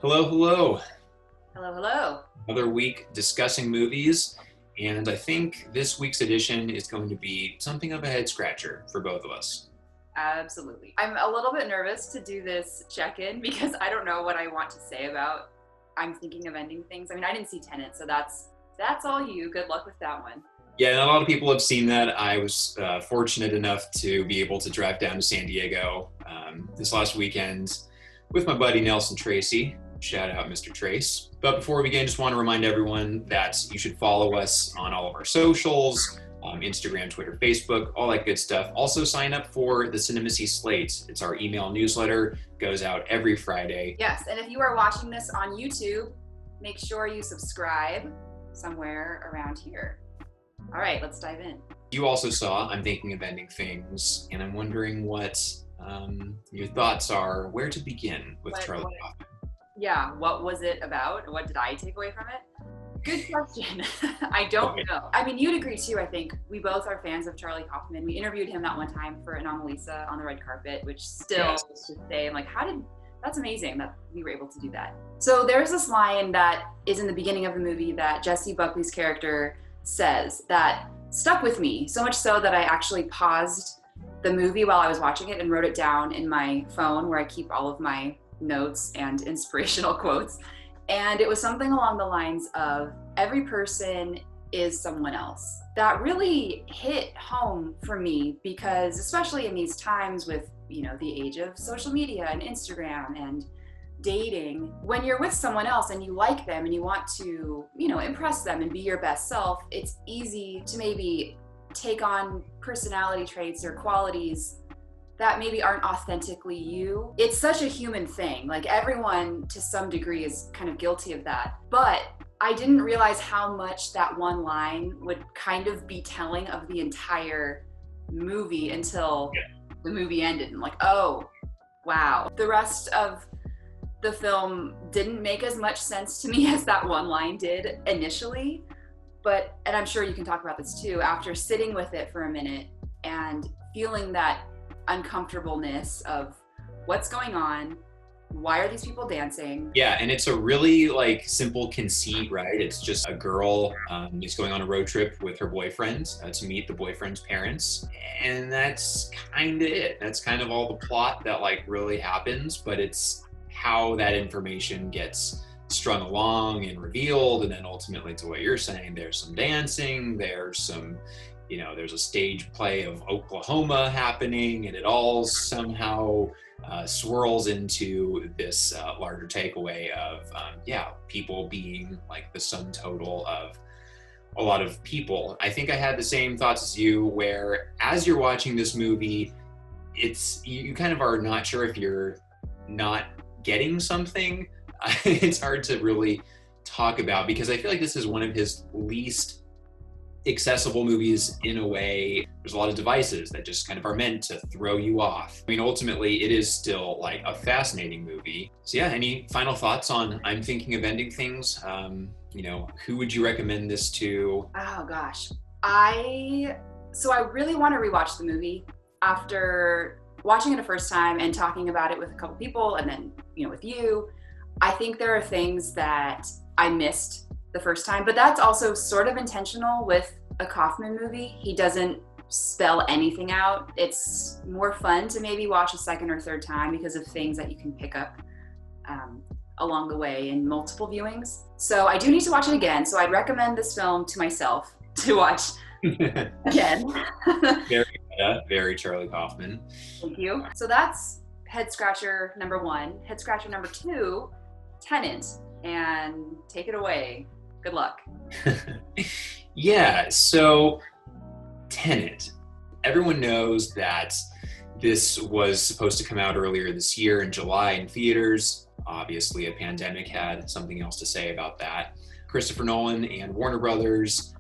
Hello, hello. Hello, hello. Another week discussing movies, and I think this week's edition is going to be something of a head scratcher for both of us. Absolutely. I'm a little bit nervous to do this check-in because I don't know what I want to say about I'm thinking of ending things. I mean, I didn't see Tenet, so that's all you. Good luck with that one. Yeah, and a lot of people have seen that. I was fortunate enough to be able to drive down to San Diego this last weekend with my buddy Nelson Tracy. Shout out, Mr. Trace. But before we begin, just want to remind everyone that you should follow us on all of our socials, Instagram, Twitter, Facebook, all that good stuff. Also sign up for the Cinemacy Slate. It's our email newsletter, goes out every Friday. Yes, and if you are watching this on YouTube, make sure you subscribe somewhere around here. All right, let's dive in. You also saw I'm Thinking of Ending Things, and I'm wondering what your thoughts are, where to begin with Charlie Kaufman. Yeah, what was it about? What did I take away from it? Good question. I don't know. I mean, you'd agree too, I think. We both are fans of Charlie Kaufman. We interviewed him that one time for Anomalisa on the red carpet, which still, Yes. to say, I'm like, that's amazing that we were able to do that. So there's this line that is in the beginning of the movie that Jessie Buckley's character says that stuck with me, so much so that I actually paused the movie while I was watching it and wrote it down in my phone where I keep all of my notes and inspirational quotes. And it was something along the lines of, every person is someone else. That really hit home for me because, especially in these times with, the age of social media and Instagram and dating, when you're with someone else and you like them and you want to, impress them and be your best self, it's easy to maybe take on personality traits or qualities that maybe aren't authentically you. It's such a human thing. Like, everyone to some degree is kind of guilty of that. But I didn't realize how much that one line would kind of be telling of the entire movie until the movie ended. And like, oh, wow. The rest of the film didn't make as much sense to me as that one line did initially. But, and I'm sure you can talk about this too, after sitting with it for a minute and feeling that uncomfortableness of what's going on, why are these people dancing? Yeah, and it's a really simple conceit, right? It's just a girl is going on a road trip with her boyfriend to meet the boyfriend's parents, and that's kind of it. That's kind of all the plot that really happens, but it's how that information gets strung along and revealed, and then ultimately, to what you're saying, there's some dancing, there's some there's a stage play of Oklahoma happening, and it all somehow swirls into this larger takeaway of, people being the sum total of a lot of people. I think I had the same thoughts as you, where as you're watching this movie, you kind of are not sure if you're not getting something. It's hard to really talk about because I feel like this is one of his least accessible movies in a way. There's a lot of devices that just kind of are meant to throw you off. I mean, ultimately, it is still a fascinating movie. So yeah, any final thoughts on I'm Thinking of Ending Things? Who would you recommend this to? Oh gosh. I really want to rewatch the movie after watching it a first time and talking about it with a couple people and then, with you. I think there are things that I missed the first time, but that's also sort of intentional with a Kaufman movie. He doesn't spell anything out. It's more fun to maybe watch a second or third time because of things that you can pick up along the way in multiple viewings. So I do need to watch it again. So I'd recommend this film to myself to watch again. Very Charlie Kaufman. Thank you. So that's head scratcher number one. Head scratcher number two, Tenet, and take it away. Good luck. Yeah, so Tenet. Everyone knows that this was supposed to come out earlier this year in July in theaters. Obviously, a pandemic had something else to say about that. Christopher Nolan and Warner Brothers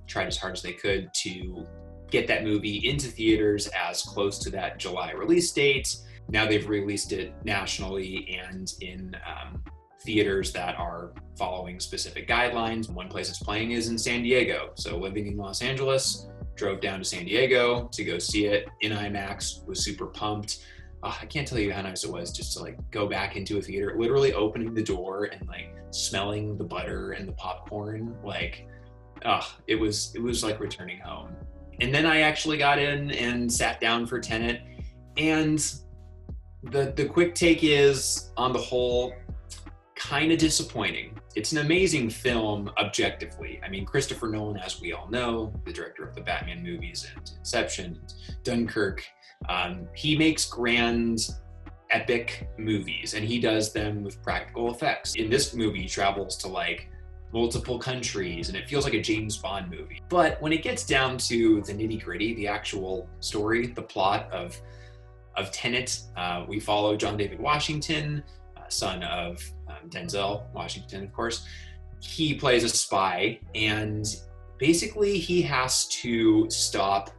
tried as hard as they could to get that movie into theaters as close to that July release date. Now they've released it nationally and in theaters that are following specific guidelines. One place it's playing is in San Diego. So living in Los Angeles, drove down to San Diego to go see it in IMAX, was super pumped. I can't tell you how nice it was just to like go back into a theater, literally opening the door and like smelling the butter and the popcorn. Like, it was like returning home. And then I actually got in and sat down for Tenet, and the quick take is, on the whole, kind of disappointing. It's an amazing film objectively. I mean, Christopher Nolan, as we all know, the director of the Batman movies and Inception, Dunkirk, he makes grand, epic movies, and he does them with practical effects. In this movie, he travels to like multiple countries, and it feels like a James Bond movie. But when it gets down to the nitty-gritty, the actual story, the plot of Tenet, we follow John David Washington, son of Denzel Washington, of course. He plays a spy, and basically he has to stop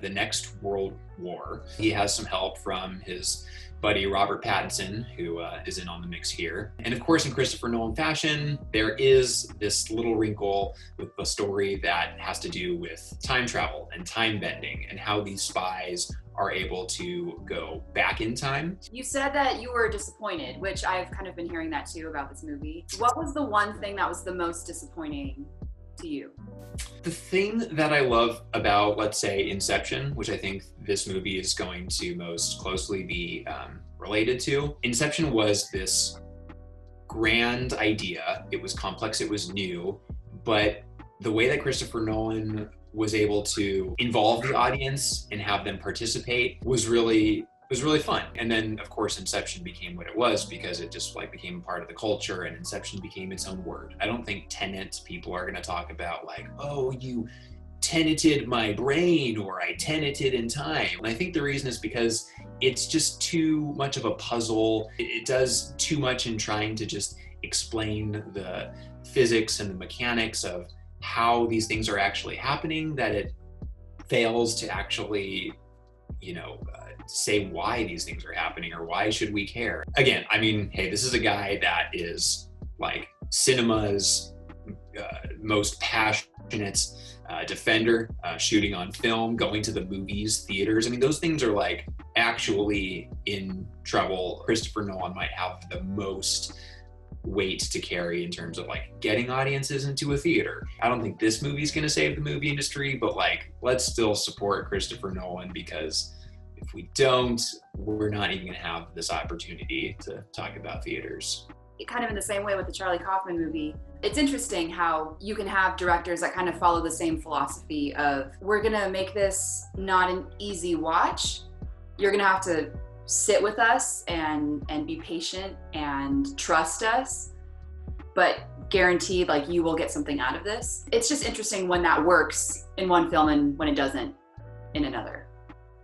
the next world war. He has some help from his buddy Robert Pattinson, who is in on the mix here. And of course, in Christopher Nolan fashion, there is this little wrinkle with the story that has to do with time travel and time bending, and how these spies are able to go back in time. You said that you were disappointed, which I've kind of been hearing that too about this movie. What was the one thing that was the most disappointing to you? The thing that I love about, let's say, Inception, which I think this movie is going to most closely be related to, Inception was this grand idea. It was complex, it was new, but the way that Christopher Nolan was able to involve the audience and have them participate was really fun. And then of course Inception became what it was because it just like became part of the culture, and Inception became its own word. I don't think Tenet people are going to talk about like, oh, you teneted my brain, or I teneted in time. And I think the reason is because it's just too much of a puzzle. It does too much in trying to just explain the physics and the mechanics of how these things are actually happening, that it fails to actually, say why these things are happening or why should we care. Again, I mean, hey, this is a guy that is like cinema's most passionate defender, shooting on film, going to the movies, theaters. I mean, those things are like actually in trouble. Christopher Nolan might have the most weight to carry in terms of like getting audiences into a theater. I don't think this movie's going to save the movie industry, but like, let's still support Christopher Nolan, because if we don't, we're not even going to have this opportunity to talk about theaters. Kind of in the same way with the Charlie Kaufman movie, it's interesting how you can have directors that kind of follow the same philosophy of, we're going to make this not an easy watch. You're going to have to sit with us and be patient and trust us, but guaranteed like you will get something out of this. It's just interesting when that works in one film and when it doesn't in another.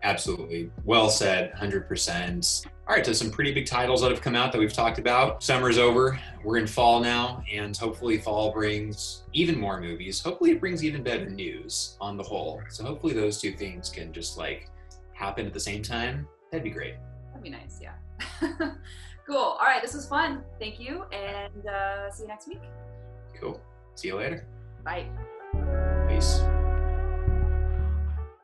Absolutely. Well said, 100%. All right, so some pretty big titles that have come out that we've talked about. Summer's over, we're in fall now, and hopefully fall brings even more movies. Hopefully it brings even better news on the whole. So hopefully those two things can just like happen at the same time. That'd be great. That'd be nice, yeah. Cool. All right, this was fun. Thank you, and see you next week. Cool. See you later. Bye. Peace.